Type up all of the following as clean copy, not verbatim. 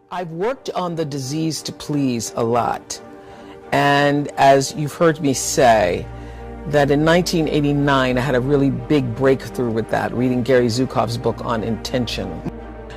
I've worked on the disease to please a lot. And as you've heard me say, that in 1989, I had a really big breakthrough with that, reading Gary Zukav's book on intention.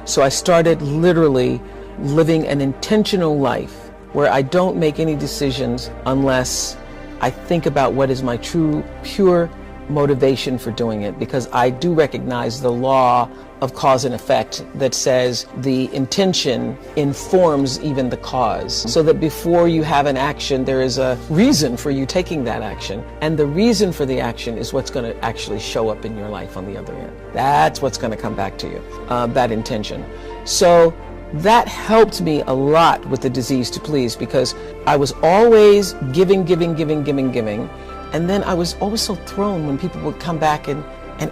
So I started literally living an intentional life where I don't make any decisions unless I think about what is my true, pure motivation for doing it, because I do recognize the law of cause and effect that says the intention informs even the cause, so that before you have an action, there is a reason for you taking that action, and the reason for the action is what's going to actually show up in your life on the other end. That's what's going to come back to you, that intention. So that helped me a lot with the disease to please, because I was always giving, and then I was always so thrown when people would come back and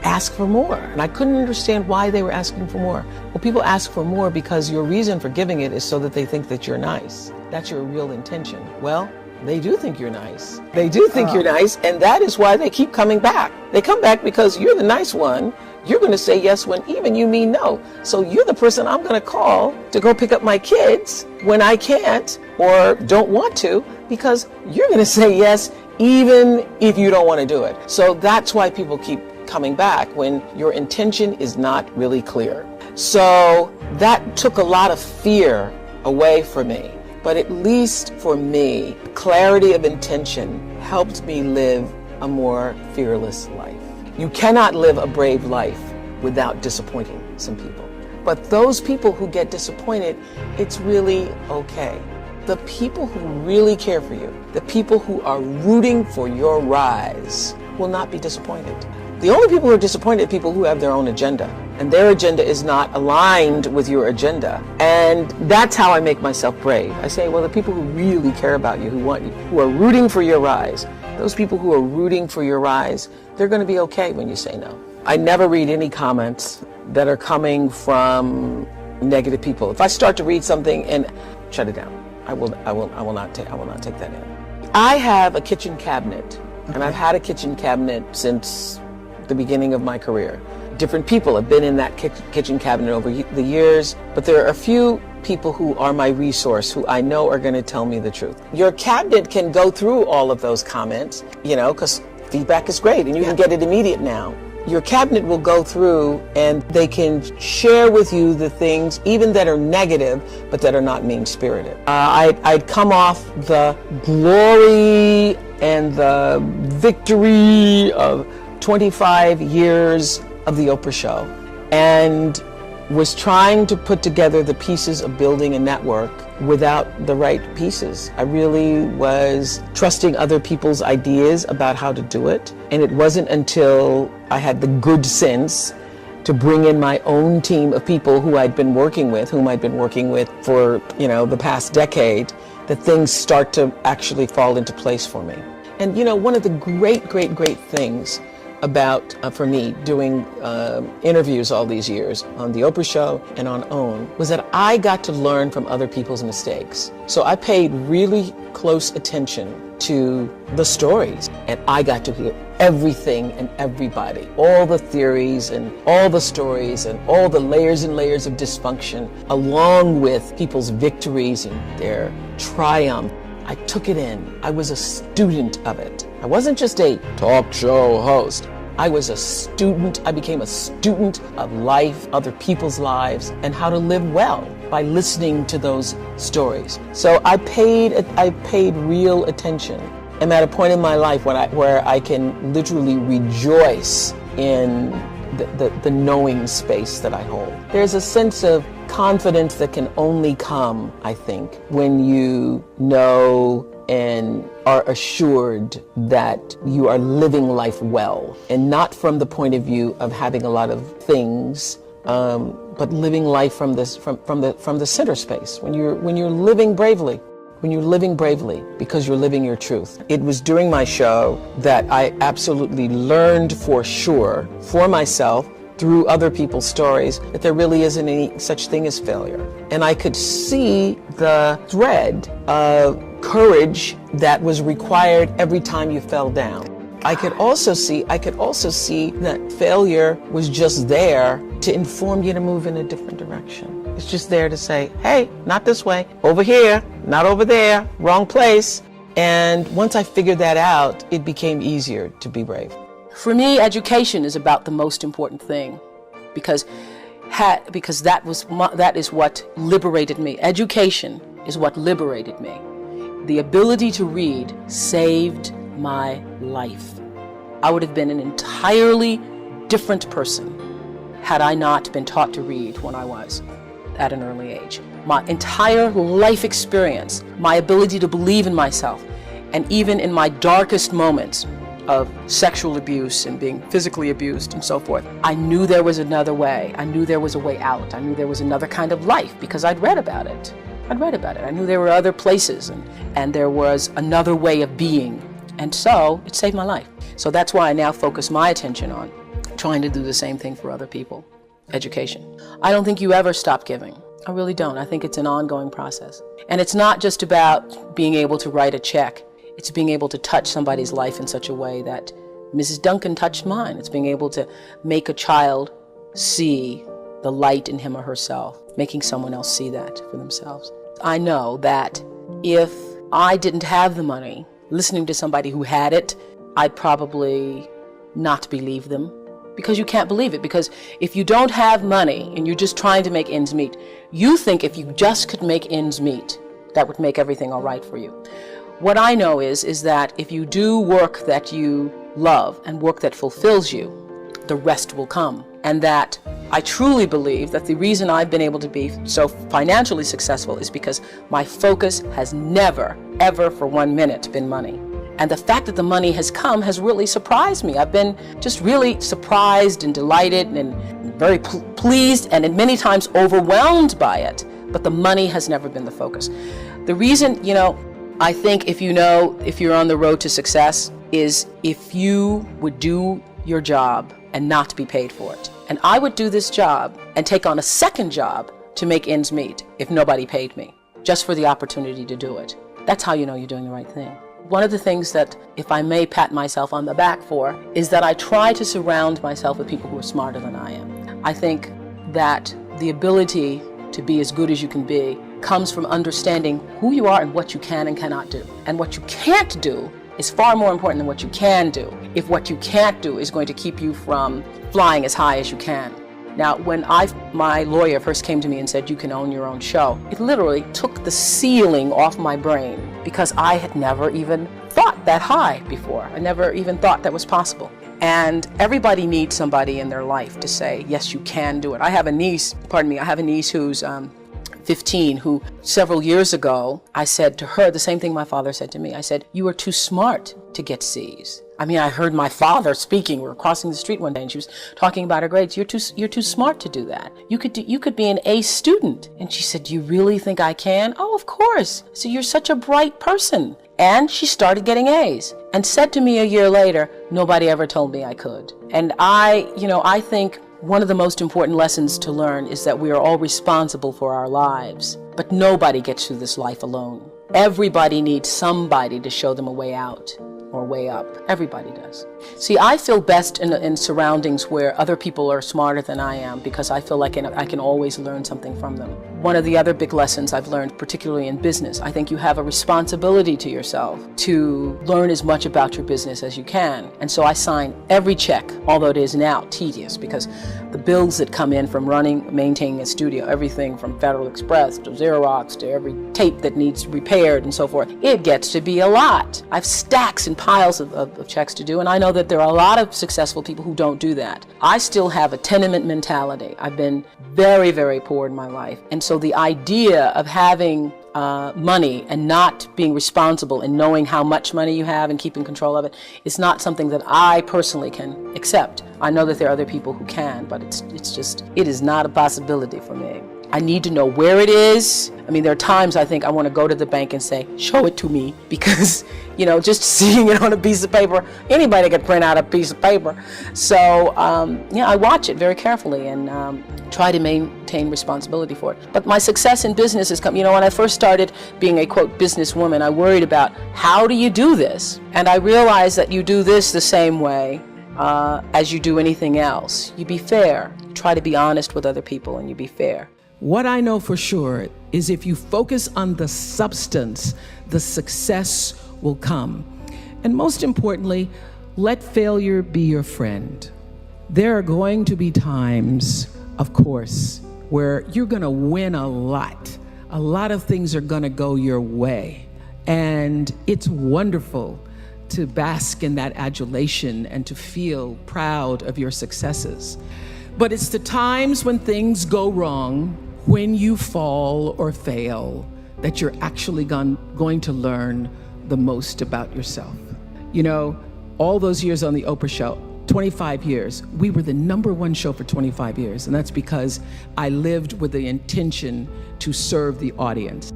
ask for more. And I couldn't understand why they were asking for more. Well, people ask for more because your reason for giving it is so that they think that you're nice. That's your real intention. Well, they do think you're nice. They do think you're nice, and that is why they keep coming back. They come back because you're the nice one. You're going to say yes when even you mean no. So you're the person I'm going to call to go pick up my kids when I can't or don't want to, because you're going to say yes even if you don't want to do it. So that's why people keep coming back, when your intention is not really clear. So that took a lot of fear away from me. But at least for me, clarity of intention helped me live a more fearless life. You cannot live a brave life without disappointing some people. But those people who get disappointed, it's really okay. The people who really care for you, the people who are rooting for your rise, will not be disappointed. The only people who are disappointed are people who have their own agenda, and their agenda is not aligned with your agenda. And that's how I make myself brave. I say, well, the people who really care about you, who want you, who are rooting for your rise, those people who are rooting for your rise, they're going to be okay when you say no. I never read any comments that are coming from negative people. If I start to read something and shut it down, I will not take that in. I have a kitchen cabinet, and I've had a kitchen cabinet since the beginning of my career. Different people have been in that kitchen cabinet over the years, but there are a few people who are my resource, who I know are going to tell me the truth. Your cabinet can go through all of those comments, because feedback is great and you can get it immediate now. Your cabinet will go through and they can share with you the things, even that are negative, but that are not mean-spirited. I'd come off the glory and the victory of 25 years of the Oprah show, and was trying to put together the pieces of building a network without the right pieces. I really was trusting other people's ideas about how to do it, and it wasn't until I had the good sense to bring in my own team of people whom I'd been working with for, the past decade, that things start to actually fall into place for me. And one of the great things about, for me, doing interviews all these years on the Oprah show and on OWN, was that I got to learn from other people's mistakes. So I paid really close attention to the stories, and I got to hear everything and everybody, all the theories and all the stories and all the layers and layers of dysfunction, along with people's victories and their triumph. I took it in. I was a student of it. I wasn't just a talk show host. I was a student. I became a student of life, other people's lives, and how to live well by listening to those stories. So I paid real attention. I'm at a point in my life where I can literally rejoice in the knowing space that I hold. There's a sense of confidence that can only come, I think, when you know and are assured that you are living life well, and not from the point of view of having a lot of things, but living life from the center space. When you're living bravely. When you're living bravely because you're living your truth. It was during my show that I absolutely learned for sure, for myself, through other people's stories, that there really isn't any such thing as failure. And I could see the thread of courage that was required every time you fell down. I could also see that failure was just there to inform you to move in a different direction. It's just there to say, hey, not this way, over here, not over there, wrong place. And once I figured that out, it became easier to be brave. For me, education is about the most important thing, because that is what liberated me. Education is what liberated me. The ability to read saved my life. I would have been an entirely different person had I not been taught to read when I was at an early age. My entire life experience, my ability to believe in myself, and even in my darkest moments of sexual abuse and being physically abused and so forth, I knew there was another way. I knew there was a way out. I knew there was another kind of life because I'd read about it. I knew there were other places and there was another way of being. And so it saved my life. So that's why I now focus my attention on trying to do the same thing for other people. Education. I don't think you ever stop giving. I really don't. I think it's an ongoing process. And it's not just about being able to write a check. It's being able to touch somebody's life in such a way that Mrs. Duncan touched mine. It's being able to make a child see the light in him or herself, making someone else see that for themselves. I know that if I didn't have the money, listening to somebody who had it, I'd probably not believe them. Because you can't believe it. Because if you don't have money and you're just trying to make ends meet, you think if you just could make ends meet, that would make everything all right for you. What I know is that if you do work that you love and work that fulfills you, the rest will come. And that I truly believe that the reason I've been able to be so financially successful is because my focus has never, ever for 1 minute been money. And the fact that the money has come has really surprised me. I've been just really surprised and delighted and very pleased and many times overwhelmed by it. But the money has never been the focus. The reason, I think if you're on the road to success is if you would do your job and not be paid for it. And I would do this job and take on a second job to make ends meet if nobody paid me, just for the opportunity to do it. That's how you know you're doing the right thing. One of the things that, if I may pat myself on the back for, is that I try to surround myself with people who are smarter than I am. I think that the ability to be as good as you can be comes from understanding who you are and what you can and cannot do. And what you can't do is far more important than what you can do, if what you can't do is going to keep you from flying as high as you can. Now, when my lawyer first came to me and said, you can own your own show, it literally took the ceiling off my brain because I had never even thought that high before. I never even thought that was possible. And everybody needs somebody in their life to say, yes, you can do it. I have a niece who's 15, who several years ago, I said to her the same thing my father said to me. I said, you are too smart to get C's. I mean, I heard my father speaking. We were crossing the street one day and she was talking about her grades. You're too smart to do that. You could be an A student. And she said, do you really think I can? Oh, of course. So you're such a bright person. And she started getting A's and said to me a year later, nobody ever told me I could. And I think one of the most important lessons to learn is that we are all responsible for our lives, but nobody gets through this life alone. Everybody needs somebody to show them a way out or way up. Everybody does. See, I feel best in surroundings where other people are smarter than I am because I feel like I can always learn something from them. One of the other big lessons I've learned, particularly in business, I think you have a responsibility to yourself to learn as much about your business as you can. And so I sign every check, although it is now tedious because the bills that come in from maintaining a studio, everything from Federal Express to Xerox to every tape that needs repaired and so forth, it gets to be a lot. I have stacks and piles of checks to do, and I know that there are a lot of successful people who don't do that. I still have a tenement mentality. I've been very, very poor in my life. And so the idea of having money and not being responsible and knowing how much money you have and keeping control of it is not something that I personally can accept. I know that there are other people who can, but it is not a possibility for me. I need to know where it is. I mean, there are times I think I want to go to the bank and say, show it to me, because, just seeing it on a piece of paper, anybody could print out a piece of paper. So, I watch it very carefully and try to maintain responsibility for it. But my success in business has come, when I first started being a, quote, businesswoman, I worried about how do you do this? And I realized that you do this the same way as you do anything else. You be fair. You try to be honest with other people and you be fair. What I know for sure is if you focus on the substance, the success will come. And most importantly, let failure be your friend. There are going to be times, of course, where you're going to win a lot. A lot of things are going to go your way. And it's wonderful to bask in that adulation and to feel proud of your successes. But it's the times when things go wrong, when you fall or fail, that you're actually going to learn the most about yourself. You know, all those years on the Oprah show, 25 years, we were the #1 show for 25 years. And that's because I lived with the intention to serve the audience.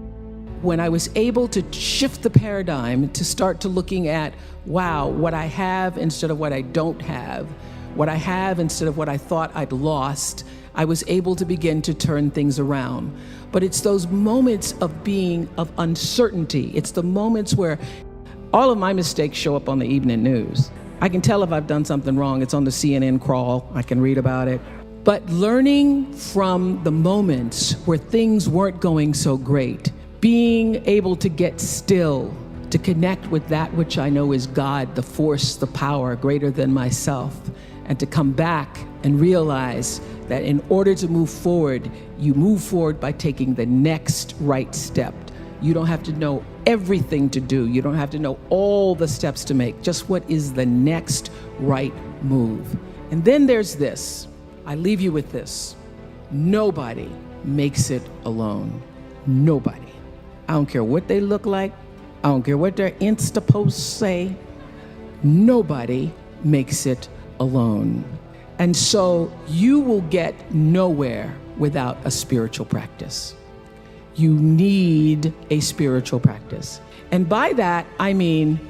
When I was able to shift the paradigm to start to looking at, wow, what I have instead of what I don't have, what I have instead of what I thought I'd lost, I was able to begin to turn things around. But it's those moments of uncertainty. It's the moments where all of my mistakes show up on the evening news. I can tell if I've done something wrong. It's on the CNN crawl. I can read about it. But learning from the moments where things weren't going so great, being able to get still, to connect with that which I know is God, the force, the power greater than myself, and to come back and realize that in order to move forward, you move forward by taking the next right step. You don't have to know everything to do. You don't have to know all the steps to make. Just what is the next right move. And then there's this. I leave you with this. Nobody makes it alone. Nobody. I don't care what they look like. I don't care what their Insta posts say. Nobody makes it alone. And so you will get nowhere without a spiritual practice. You need a spiritual practice. And by that, I mean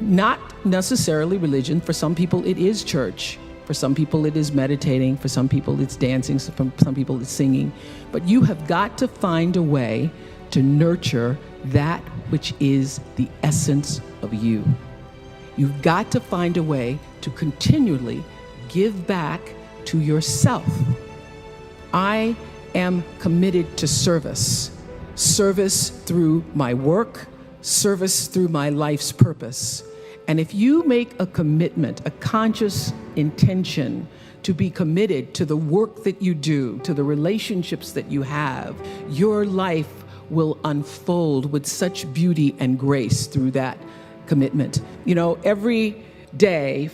not necessarily religion. For some people, it is church. For some people, it is meditating. For some people, it's dancing. For some people, it's singing. But you have got to find a way to nurture that which is the essence of you. You've got to find a way to continually give back to yourself. I am committed to service. Service through my work, service through my life's purpose. And if you make a commitment, a conscious intention to be committed to the work that you do, to the relationships that you have, your life will unfold with such beauty and grace through that commitment. You know, every day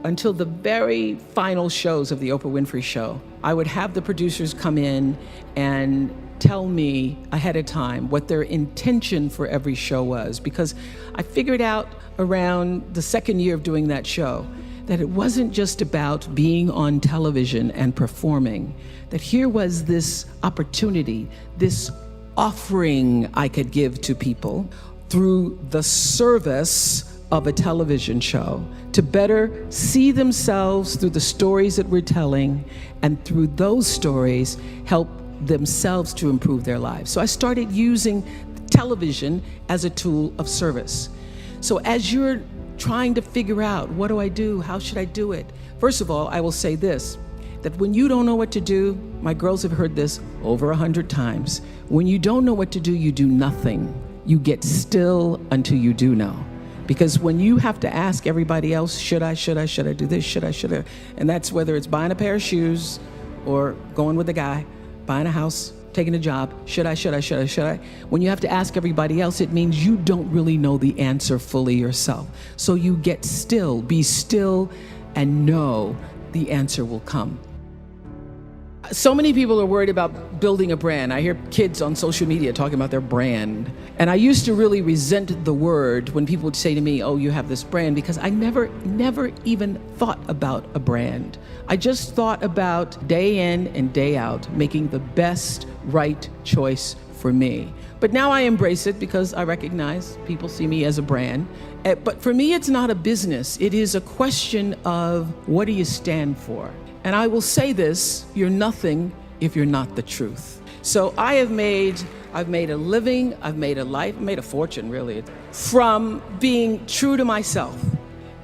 until the very final shows of the Oprah Winfrey show, I would have the producers come in and tell me ahead of time what their intention for every show was, because I figured out around the second year of doing that show that it wasn't just about being on television and performing, that here was this opportunity, this offering I could give to people through the service of a television show to better see themselves through the stories that we're telling, and through those stories help themselves to improve their lives. So I started using television as a tool of service. So as you're trying to figure out, what do I do? How should I do it? First of all, I will say this, that when you don't know what to do, my girls have heard this over 100 times. When you don't know what to do, you do nothing. You get still until you do know. Because when you have to ask everybody else, should I do this, should I? And that's whether it's buying a pair of shoes or going with a guy, buying a house, taking a job, should I? When you have to ask everybody else, it means you don't really know the answer fully yourself. So you get still, be still, and know the answer will come. So many people are worried about building a brand. I hear kids on social media talking about their brand. And I used to really resent the word when people would say to me, oh, you have this brand, because I never even thought about a brand. I just thought about day in and day out, making the best right choice for me. But now I embrace it because I recognize people see me as a brand. But for me, it's not a business. It is a question of, what do you stand for? And I will say this, you're nothing if you're not the truth. So I've made a living, I've made a life, I've made a fortune really, from being true to myself.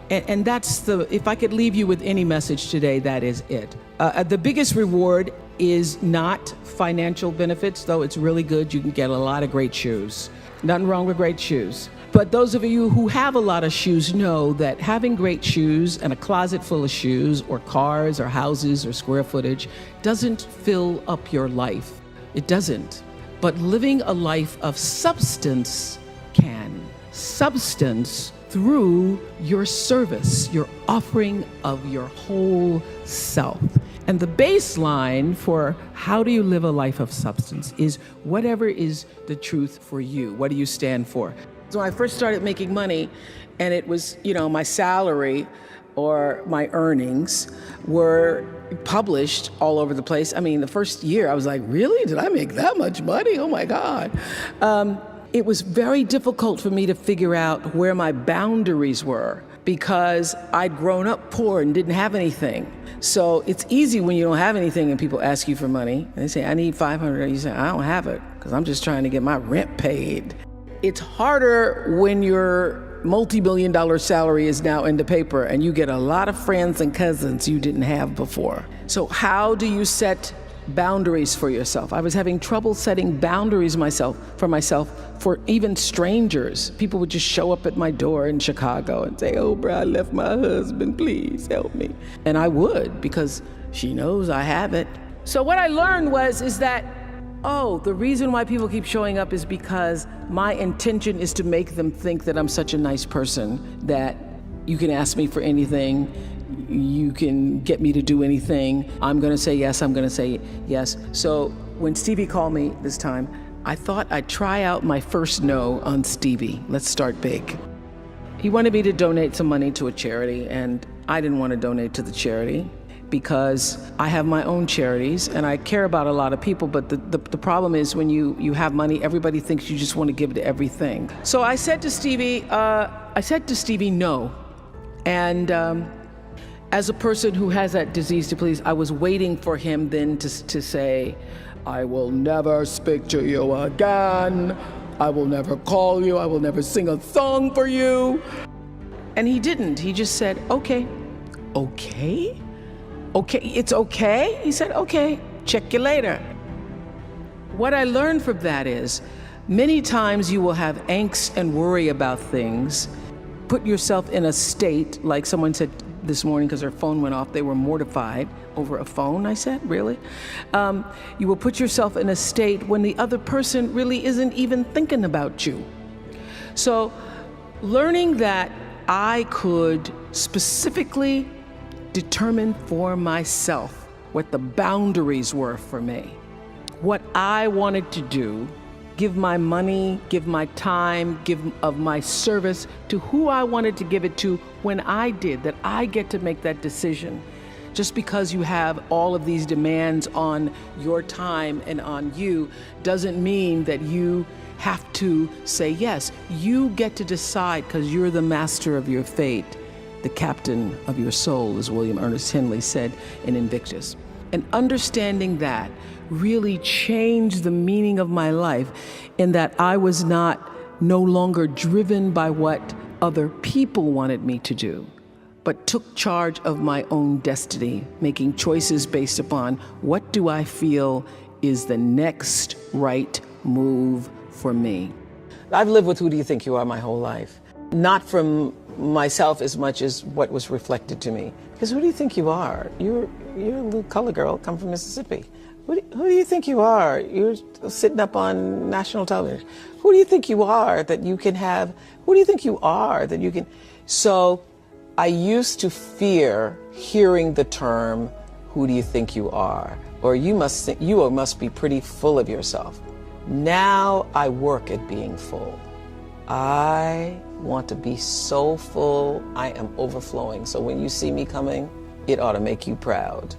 And that's if I could leave you with any message today, that is it. The biggest reward is not financial benefits, though it's really good. You can get a lot of great shoes. Nothing wrong with great shoes. But those of you who have a lot of shoes know that having great shoes and a closet full of shoes or cars or houses or square footage doesn't fill up your life. It doesn't. But living a life of substance can. Substance through your service, your offering of your whole self. And the baseline for how do you live a life of substance is whatever is the truth for you. What do you stand for? So when I first started making money, and it was, my salary or my earnings were published all over the place. I mean, the first year I was like, really? Did I make that much money? Oh my God. It was very difficult for me to figure out where my boundaries were because I'd grown up poor and didn't have anything. So it's easy when you don't have anything and people ask you for money. They say, I need $500. You say, I don't have it because I'm just trying to get my rent paid. It's harder when your multi-million-dollar salary is now in the paper and you get a lot of friends and cousins you didn't have before. So how do you set boundaries for yourself? I was having trouble setting boundaries for myself for even strangers. People would just show up at my door in Chicago and say, Oprah, I left my husband, please help me. And I would, because she knows I have it. So what I learned is that, the reason why people keep showing up is because my intention is to make them think that I'm such a nice person that you can ask me for anything. You can get me to do anything. I'm going to say yes. I'm going to say yes. So when Stevie called me this time, I thought I'd try out my first no on Stevie. Let's start big. He wanted me to donate some money to a charity, and I didn't want to donate to the charity because I have my own charities and I care about a lot of people. But the problem is when you have money, everybody thinks you just want to give to everything. So I said to Stevie, no. And as a person who has that disease to please, I was waiting for him then to say, I will never speak to you again. I will never call you. I will never sing a song for you. And he didn't. He just said, okay. Okay? Okay, it's okay? He said, okay, check you later. What I learned from that is many times you will have angst and worry about things. Put yourself in a state, like someone said this morning because their phone went off, they were mortified over a phone. I said, really? You will put yourself in a state when the other person really isn't even thinking about you. So learning that I could specifically determine for myself what the boundaries were for me, what I wanted to do, give my money, give my time, give of my service to who I wanted to give it to when I did, that I get to make that decision. Just because you have all of these demands on your time and on you doesn't mean that you have to say yes. You get to decide because you're the master of your fate, the captain of your soul, as William Ernest Henley said in Invictus. And understanding that really changed the meaning of my life in that I was no longer driven by what other people wanted me to do, but took charge of my own destiny, making choices based upon what do I feel is the next right move for me. I've lived with who do you think you are my whole life. Not from myself as much as what was reflected to me. Because who do you think you are? You're a little color girl, come from Mississippi. Who do you think you are? You're sitting up on national television. Who do you think you are that you can have? Who do you think you are that you can? So I used to fear hearing the term, who do you think you are? Or you must be pretty full of yourself. Now I work at being full. I want to be so full, I am overflowing. So when you see me coming, it ought to make you proud.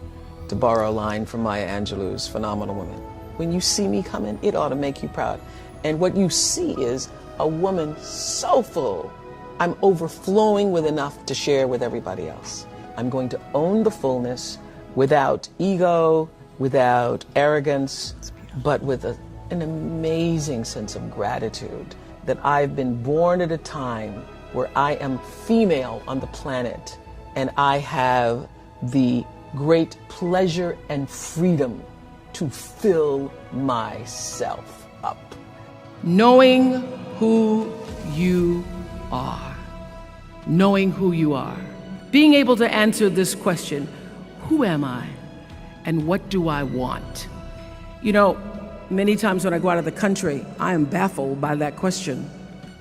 To borrow a line from Maya Angelou's Phenomenal Woman. When you see me coming, it ought to make you proud. And what you see is a woman so full, I'm overflowing with enough to share with everybody else. I'm going to own the fullness without ego, without arrogance, but with an amazing sense of gratitude that I've been born at a time where I am female on the planet and I have the great pleasure and freedom to fill myself up. Knowing who you are. Knowing who you are. Being able to answer this question, who am I and what do I want? You know, many times when I go out of the country, I am baffled by that question.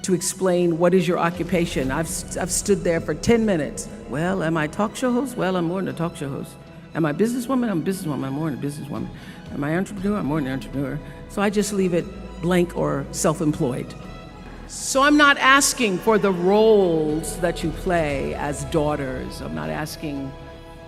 To explain what is your occupation. I've stood there for 10 minutes. Well, am I a talk show host? Well, I'm more than a talk show host. Am I a businesswoman? I'm a businesswoman. I'm more than a businesswoman. Am I an entrepreneur? I'm more than an entrepreneur. So I just leave it blank or self-employed. So I'm not asking for the roles that you play as daughters. I'm not asking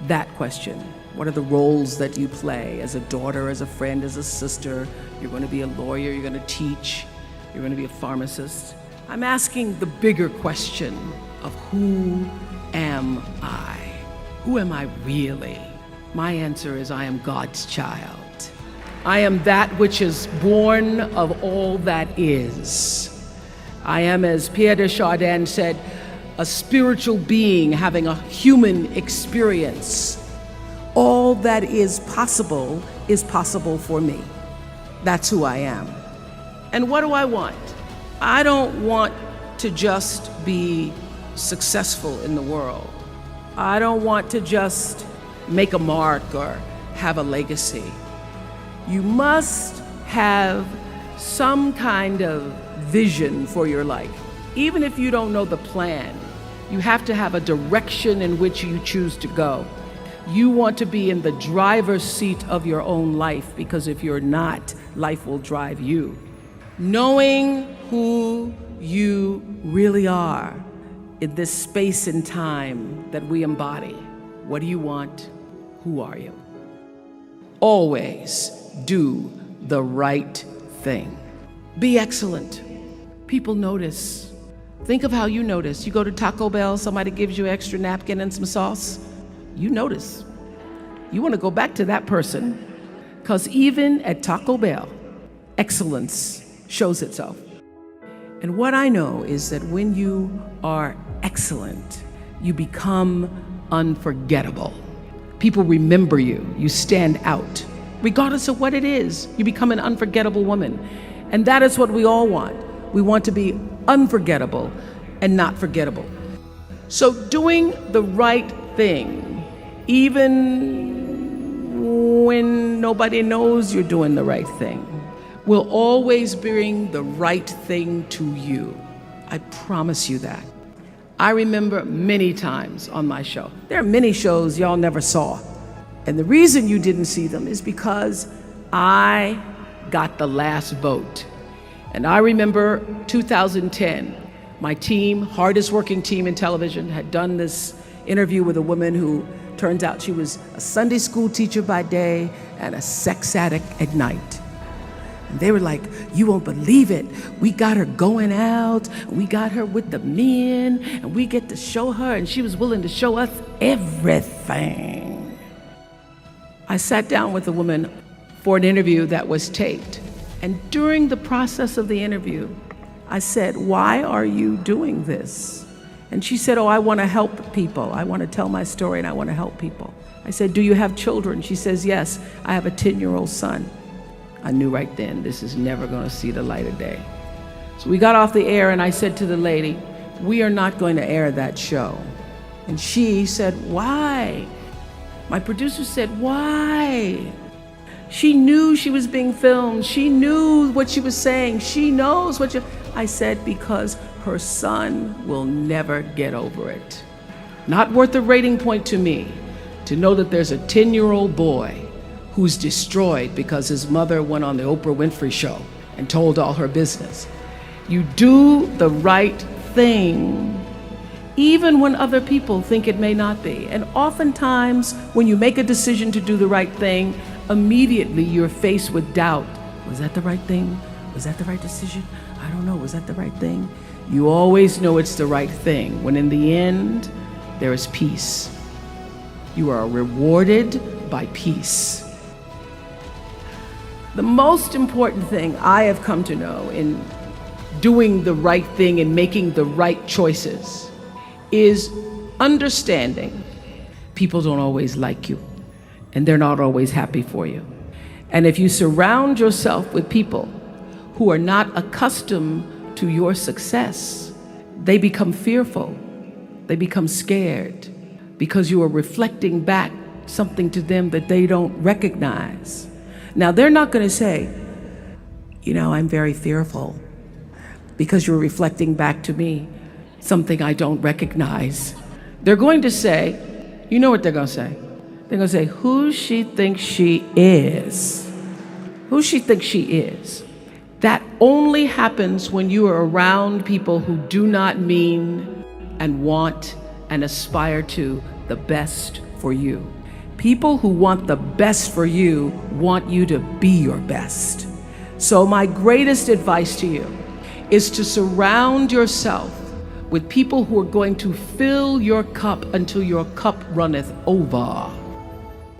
that question. What are the roles that you play as a daughter, as a friend, as a sister? You're going to be a lawyer, you're going to teach, you're going to be a pharmacist. I'm asking the bigger question of who am I? Who am I really? My answer is I am God's child. I am that which is born of all that is. I am, as Pierre de Chardin said, a spiritual being having a human experience. All that is possible for me. That's who I am. And what do I want? I don't want to just be successful in the world. I don't want to just make a mark or have a legacy. You must have some kind of vision for your life. Even if you don't know the plan, you have to have a direction in which you choose to go. You want to be in the driver's seat of your own life, because if you're not, life will drive you. Knowing who you really are in this space and time that we embody. What do you want? Who are you? Always do the right thing. Be excellent. People notice. Think of how you notice. You go to Taco Bell, somebody gives you an extra napkin and some sauce. You notice. You want to go back to that person, because even at Taco Bell, excellence shows itself. And what I know is that when you are excellent, you become unforgettable. People remember you. You stand out. Regardless of what it is, you become an unforgettable woman. And that is what we all want. We want to be unforgettable and not forgettable. So doing the right thing, even when nobody knows you're doing the right thing, will always bring the right thing to you. I promise you that. I remember many times on my show. There are many shows y'all never saw. And the reason you didn't see them is because I got the last vote. And I remember 2010, my team, hardest working team in television, had done this interview with a woman who turns out she was a Sunday school teacher by day and a sex addict at night. And they were like, you won't believe it. We got her going out, we got her with the men, and we get to show her, and she was willing to show us everything. I sat down with a woman for an interview that was taped. And during the process of the interview, I said, why are you doing this? And she said, oh, I want to help people. I want to tell my story and I want to help people. I said, do you have children? She says, yes, I have a 10-year-old son. I knew right then, this is never going to see the light of day. So we got off the air and I said to the lady, we are not going to air that show. And she said, why? My producer said, why? She knew she was being filmed. She knew what she was saying. She knows what I said, because her son will never get over it. Not worth a rating point to me to know that there's a 10-year-old boy who's destroyed because his mother went on the Oprah Winfrey show and told all her business. You do the right thing, even when other people think it may not be. And oftentimes, when you make a decision to do the right thing, immediately you're faced with doubt. Was that the right thing? Was that the right decision? I don't know, was that the right thing? You always know it's the right thing, when in the end, there is peace. You are rewarded by peace. The most important thing I have come to know in doing the right thing and making the right choices is understanding people don't always like you, and they're not always happy for you. And if you surround yourself with people who are not accustomed to your success, they become fearful. They become scared because you are reflecting back something to them that they don't recognize. Now, they're not going to say, you know, I'm very fearful because you're reflecting back to me something I don't recognize. They're going to say, you know what they're going to say? They're going to say, who she thinks she is. Who she thinks she is. That only happens when you are around people who do not mean and want and aspire to the best for you. People who want the best for you want you to be your best. So my greatest advice to you is to surround yourself with people who are going to fill your cup until your cup runneth over.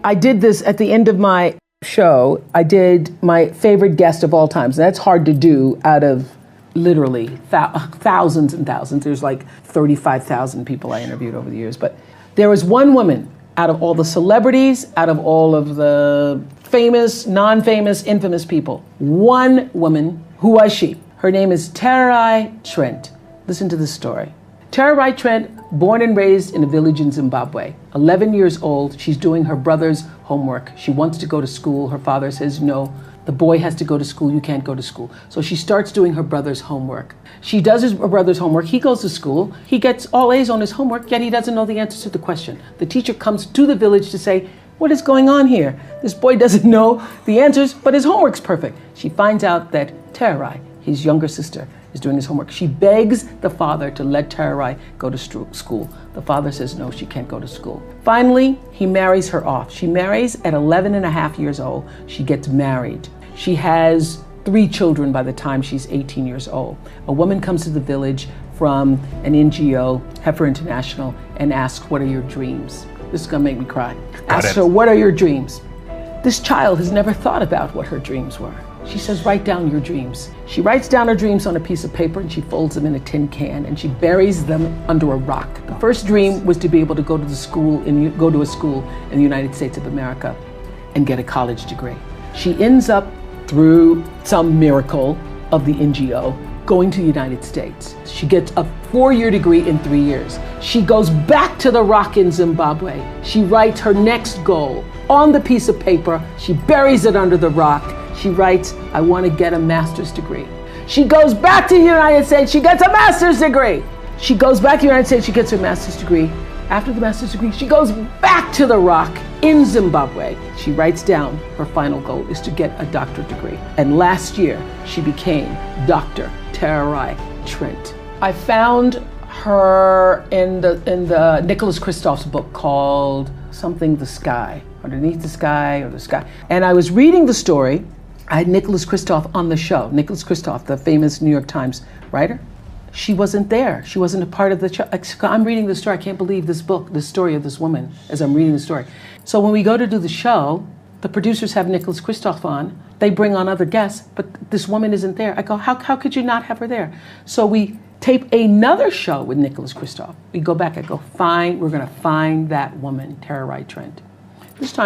I did this at the end of my show. I did my favorite guest of all times. That's hard to do out of literally thousands and thousands. There's like 35,000 people I interviewed over the years. But there was one woman out of all the celebrities, out of all of the famous, non-famous, infamous people. One woman. Who was she? Her name is Terai Trent. Listen to this story. Terai Trent, born and raised in a village in Zimbabwe. 11 years old, she's doing her brother's homework. She wants to go to school. Her father says, no, the boy has to go to school. You can't go to school. So she starts doing her brother's homework. She does her brother's homework. He goes to school. He gets all A's on his homework, yet he doesn't know the answers to the question. The teacher comes to the village to say, what is going on here? This boy doesn't know the answers, but his homework's perfect. She finds out that Terai, his younger sister, is doing his homework. She begs the father to let Terai go to school. The father says, no, she can't go to school. Finally, he marries her off. She marries at 11 and a half years old. She gets married. She has 3 children by the time she's 18 years old. A woman comes to the village from an NGO, Heifer International, and asks, what are your dreams? This is gonna make me cry. Asks her, what are your dreams? This child has never thought about what her dreams were. She says, write down your dreams. She writes down her dreams on a piece of paper and she folds them in a tin can and she buries them under a rock. The first dream was to be able to go to a school in the United States of America and get a college degree. She ends up, through some miracle of the NGO, going to the United States. She gets a 4-year degree in 3 years. She goes back to the rock in Zimbabwe. She writes her next goal on the piece of paper. She buries it under the rock. She writes, I want to get a master's degree. She goes back to the United States. She gets a master's degree. She goes back to the United States. She gets her master's degree. After the master's degree, she goes back to the rock in Zimbabwe. She writes down her final goal is to get a doctorate degree. And last year, she became Dr. Terai Trent. I found her in the Nicholas Kristof's book called Something the Sky, Underneath the Sky or the Sky. And I was reading the story. I had Nicholas Kristof on the show. Nicholas Kristof, the famous New York Times writer. She wasn't there. She wasn't a part of the show. I'm reading the story. I can't believe this book, the story of this woman, as I'm reading the story. So when we go to do the show, the producers have Nicholas Kristof on. They bring on other guests, but this woman isn't there. I go, how could you not have her there? So we tape another show with Nicholas Kristof. We go back. I go, fine. We're going to find that woman, Terai Trent.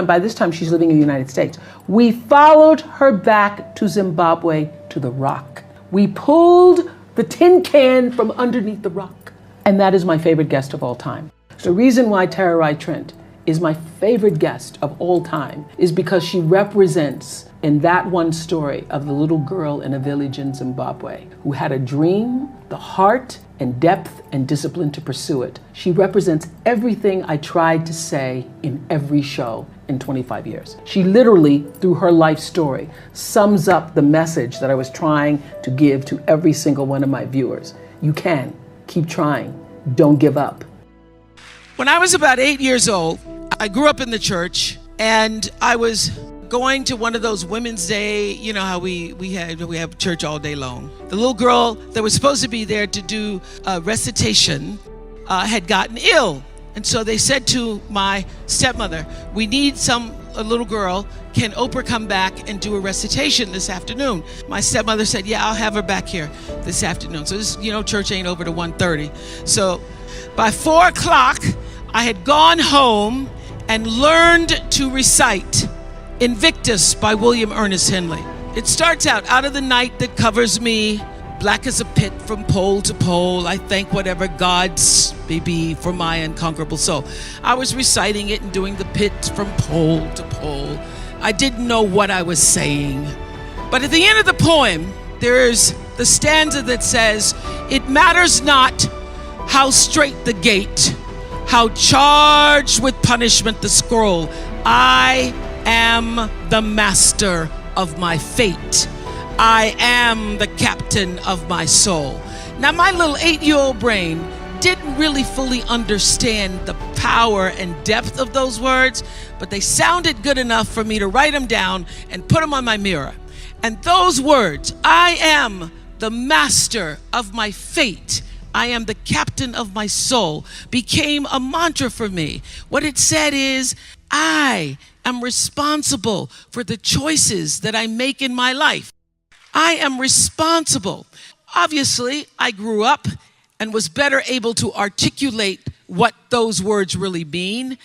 By this time, she's living in the United States. We followed her back to Zimbabwe to the rock. We pulled the tin can from underneath the rock. And that is my favorite guest of all time. The reason why Terai Trent is my favorite guest of all time is because she represents in that one story of the little girl in a village in Zimbabwe who had a dream, the heart and depth and discipline to pursue it. She represents everything I tried to say in every show in 25 years. She literally, through her life story, sums up the message that I was trying to give to every single one of my viewers. You can. Keep trying. Don't give up. When I was about 8 years old, I grew up in the church and I was going to one of those Women's Day, you know how we have church all day long. The little girl that was supposed to be there to do a recitation had gotten ill. And so they said to my stepmother, we need a little girl. Can Oprah come back and do a recitation this afternoon? My stepmother said, yeah, I'll have her back here this afternoon. So this, church ain't over to 1:30. So by 4 o'clock, I had gone home and learned to recite Invictus by William Ernest Henley. It starts out of the night that covers me, black as a pit from pole to pole, I thank whatever gods may be for my unconquerable soul. I was reciting it and doing the pit from pole to pole. I didn't know what I was saying. But at the end of the poem, there's the stanza that says, "It matters not how straight the gate, how charged with punishment the scroll. I am the master of my fate. I am the captain of my soul." Now, my little 8-year-old brain didn't really fully understand the power and depth of those words, but they sounded good enough for me to write them down and put them on my mirror. And those words, "I am the master of my fate, I am the captain of my soul," became a mantra for me. What it said is, I am responsible for the choices that I make in my life. I am responsible. Obviously, I grew up and was better able to articulate what those words really mean.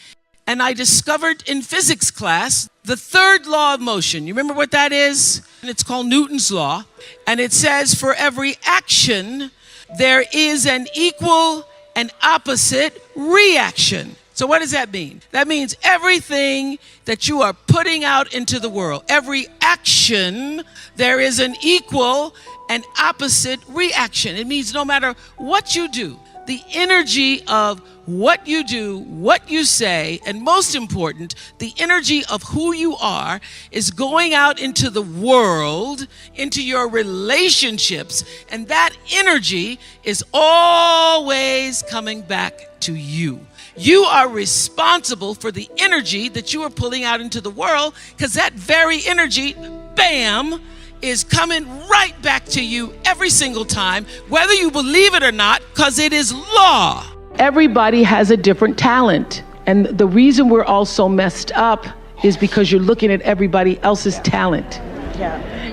And I discovered in physics class the third law of motion. You remember what that is? And it's called Newton's law. And it says, for every action, there is an equal and opposite reaction. So what does that mean? That means everything that you are putting out into the world, every action, there is an equal and opposite reaction. It means no matter what you do, the energy of what you do, what you say, and most important, the energy of who you are is going out into the world, into your relationships, and that energy is always coming back to you. You are responsible for the energy that you are pulling out into the world, because that very energy, bam, is coming right back to you every single time, whether you believe it or not, because it is law. Everybody has a different talent. And the reason we're all so messed up is because you're looking at everybody else's talent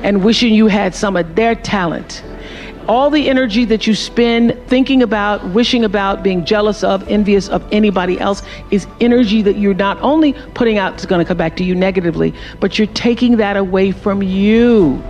and wishing you had some of their talent. All the energy that you spend thinking about, wishing about, being jealous of, envious of anybody else is energy that you're not only putting out, it's going to come back to you negatively, but you're taking that away from you.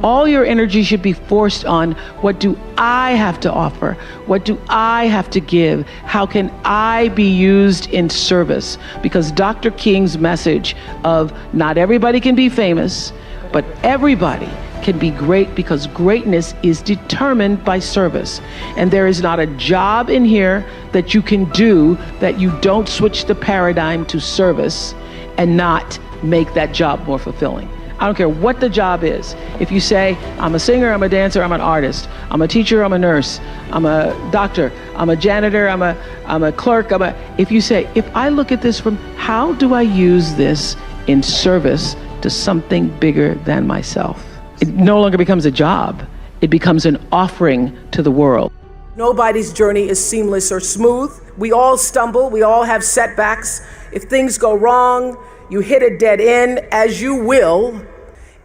All your energy should be forced on, what do I have to offer? What do I have to give? How can I be used in service? Because Dr. King's message of not everybody can be famous, but everybody can be great, because greatness is determined by service. And there is not a job in here that you can do that you don't switch the paradigm to service and not make that job more fulfilling. I don't care what the job is. If you say, I'm a singer, I'm a dancer, I'm an artist, I'm a teacher, I'm a nurse, I'm a doctor, I'm a janitor, I'm a clerk, if you say, if I look at this from, how do I use this in service to something bigger than myself? It no longer becomes a job. It becomes an offering to the world. Nobody's journey is seamless or smooth. We all stumble, we all have setbacks. If things go wrong, you hit a dead end, as you will.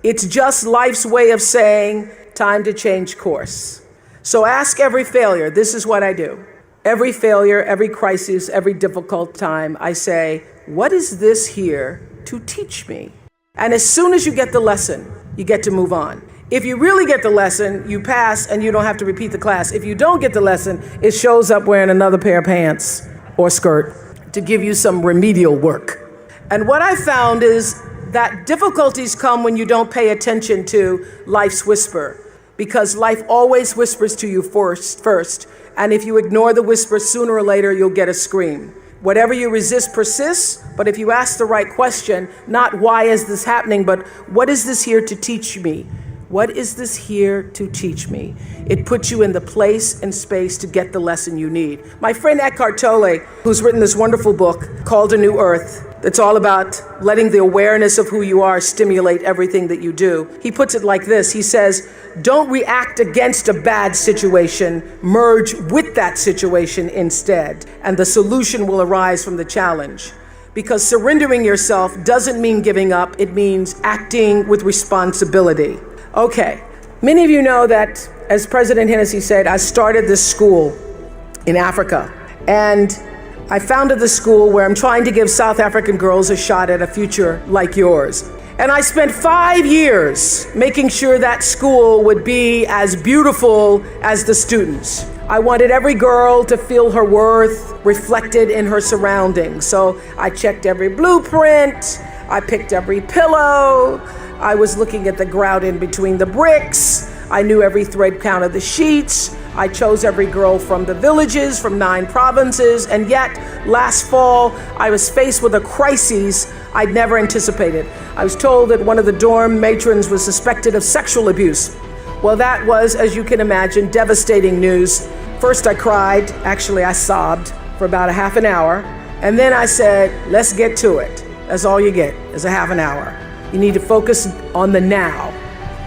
It's just life's way of saying, time to change course. So ask every failure. This is what I do. Every failure, every crisis, every difficult time, I say, what is this here to teach me? And as soon as you get the lesson, you get to move on. If you really get the lesson, you pass and you don't have to repeat the class. If you don't get the lesson, it shows up wearing another pair of pants or skirt to give you some remedial work. And what I found is that difficulties come when you don't pay attention to life's whisper, because life always whispers to you first. And if you ignore the whisper, sooner or later, you'll get a scream. Whatever you resist persists, but if you ask the right question, not why is this happening, but what is this here to teach me? What is this here to teach me? It puts you in the place and space to get the lesson you need. My friend Eckhart Tolle, who's written this wonderful book called A New Earth, that's all about letting the awareness of who you are stimulate everything that you do. He puts it like this. He says, don't react against a bad situation, merge with that situation instead, and the solution will arise from the challenge. Because surrendering yourself doesn't mean giving up, it means acting with responsibility. Okay, many of you know that, as President Hennessy said, I started this school in Africa. And I founded the school where I'm trying to give South African girls a shot at a future like yours. And I spent 5 years making sure that school would be as beautiful as the students. I wanted every girl to feel her worth reflected in her surroundings. So I checked every blueprint, I picked every pillow, I was looking at the grout in between the bricks, I knew every thread count of the sheets, I chose every girl from the villages, from 9 provinces, and yet last fall I was faced with a crisis I'd never anticipated. I was told that one of the dorm matrons was suspected of sexual abuse. Well, that was, as you can imagine, devastating news. First I cried, actually I sobbed for about a half an hour, and then I said, let's get to it. That's all you get, is a half an hour. You need to focus on the now,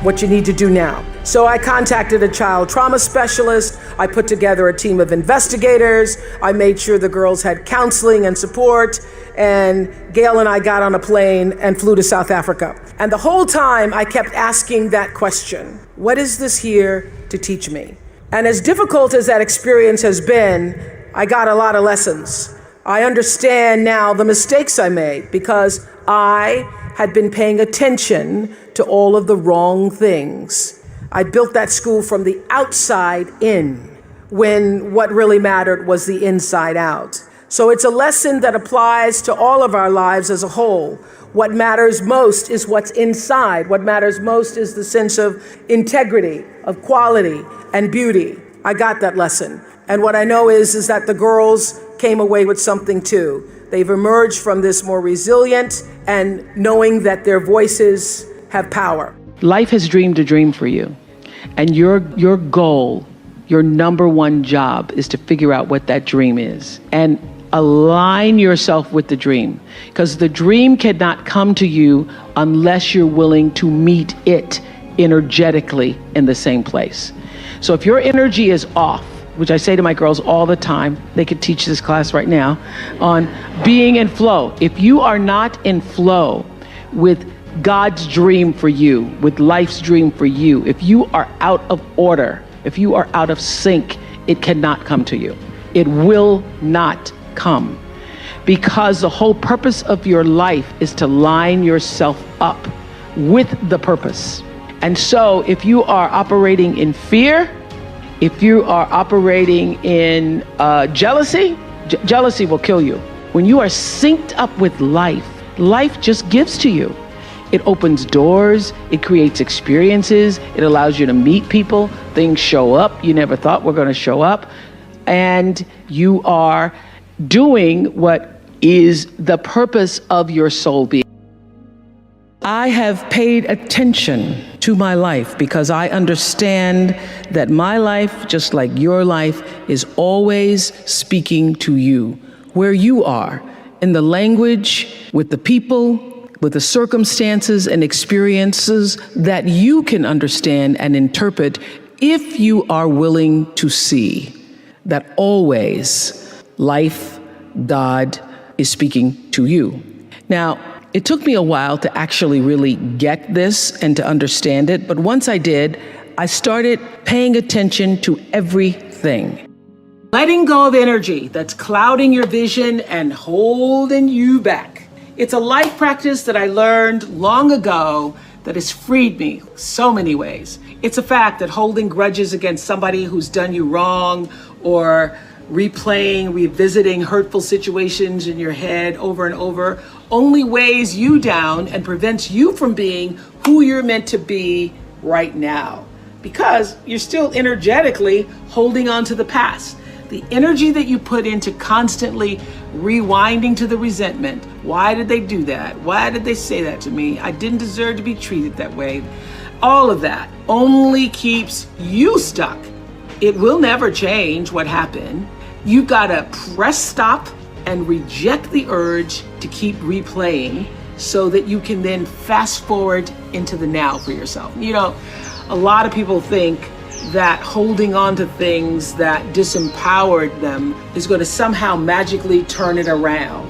what you need to do now. So I contacted a child trauma specialist, I put together a team of investigators, I made sure the girls had counseling and support, and Gail and I got on a plane and flew to South Africa. And the whole time I kept asking that question, what is this here to teach me? And as difficult as that experience has been, I got a lot of lessons. I understand now the mistakes I made because I had been paying attention to all of the wrong things. I built that school from the outside in, when what really mattered was the inside out. So it's a lesson that applies to all of our lives as a whole. What matters most is what's inside. What matters most is the sense of integrity, of quality, and beauty. I got that lesson. And what I know is that the girls came away with something too. They've emerged from this more resilient and knowing that their voices have power. Life has dreamed a dream for you. And your goal, your number one job is to figure out what that dream is and align yourself with the dream, because the dream cannot come to you unless you're willing to meet it energetically in the same place. So if your energy is off, which I say to my girls all the time, they could teach this class right now, on being in flow. If you are not in flow with God's dream for you, with life's dream for you, if you are out of order, if you are out of sync, it cannot come to you. It will not come. Because the whole purpose of your life is to line yourself up with the purpose. And so if you are operating in fear, if you are operating in jealousy, jealousy will kill you. When you are synced up with life, life just gives to you. It opens doors, it creates experiences, it allows you to meet people, things show up you never thought were going to show up, and you are doing what is the purpose of your soul being. I have paid attention to my life because I understand that my life, just like your life, is always speaking to you, where you are, in the language, with the people, with the circumstances and experiences that you can understand and interpret if you are willing to see that always life, God, is speaking to you. Now, it took me a while to actually really get this and to understand it, but once I did, I started paying attention to everything. Letting go of energy that's clouding your vision and holding you back. It's a life practice that I learned long ago that has freed me so many ways. It's a fact that holding grudges against somebody who's done you wrong, or replaying, revisiting hurtful situations in your head over and over, only weighs you down and prevents you from being who you're meant to be right now, because you're still energetically holding on to the past. The energy that you put into constantly rewinding to the resentment. Why did they do that? Why did they say that to me? I didn't deserve to be treated that way. All of that only keeps you stuck. It will never change what happened. You've got to press stop and reject the urge to keep replaying so that you can then fast forward into the now for yourself. You know, a lot of people think that holding on to things that disempowered them is going to somehow magically turn it around.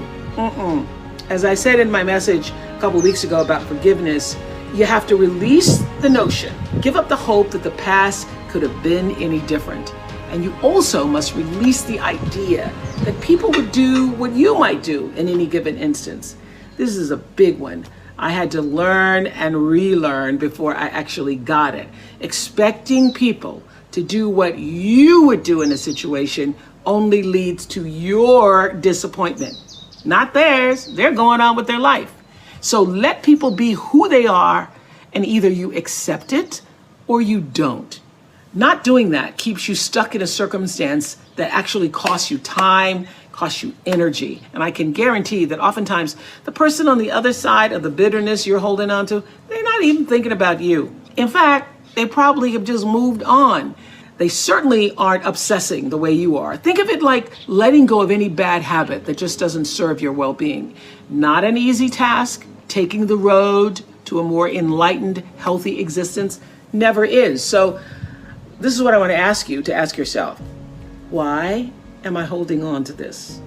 As I said in my message a couple of weeks ago about forgiveness, you have to release the notion, give up the hope that the past could have been any different. And you also must release the idea that people would do what you might do in any given instance. This is a big one. I had to learn and relearn before I actually got it. Expecting people to do what you would do in a situation only leads to your disappointment, not theirs. They're going on with their life. So let people be who they are, and either you accept it or you don't. Not doing that keeps you stuck in a circumstance that actually costs you time, costs you energy. And I can guarantee that oftentimes the person on the other side of the bitterness you're holding on to, they're not even thinking about you. In fact, they probably have just moved on. They certainly aren't obsessing the way you are. Think of it like letting go of any bad habit that just doesn't serve your well-being. Not an easy task. Taking the road to a more enlightened, healthy existence never is. So this is what I want to ask you to ask yourself. Why am I holding on to this?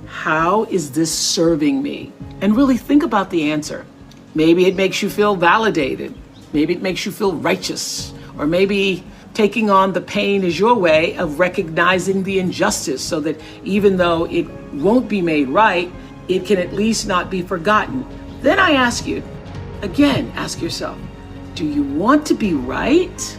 How is this serving me? And really think about the answer. Maybe it makes you feel validated. Maybe it makes you feel righteous. Or maybe taking on the pain is your way of recognizing the injustice so that even though it won't be made right, it can at least not be forgotten. Then I ask you, again, ask yourself, do you want to be right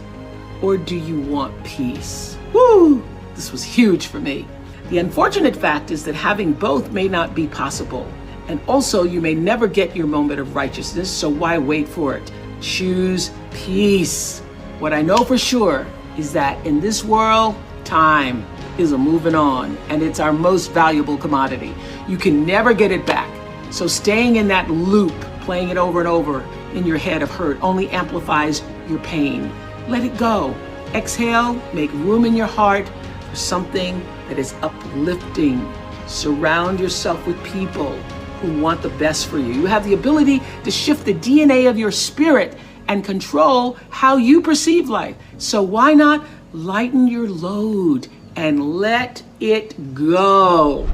or do you want peace? Woo! This was huge for me. The unfortunate fact is that having both may not be possible. And also you may never get your moment of righteousness, so why wait for it? Choose peace. What I know for sure is that in this world, time is a moving on, and it's our most valuable commodity. You can never get it back. So staying in that loop, playing it over and over in your head of hurt only amplifies your pain. Let it go. Exhale, make room in your heart for something that is uplifting. Surround yourself with people who want the best for you. You have the ability to shift the DNA of your spirit and control how you perceive life. So why not lighten your load and let it go?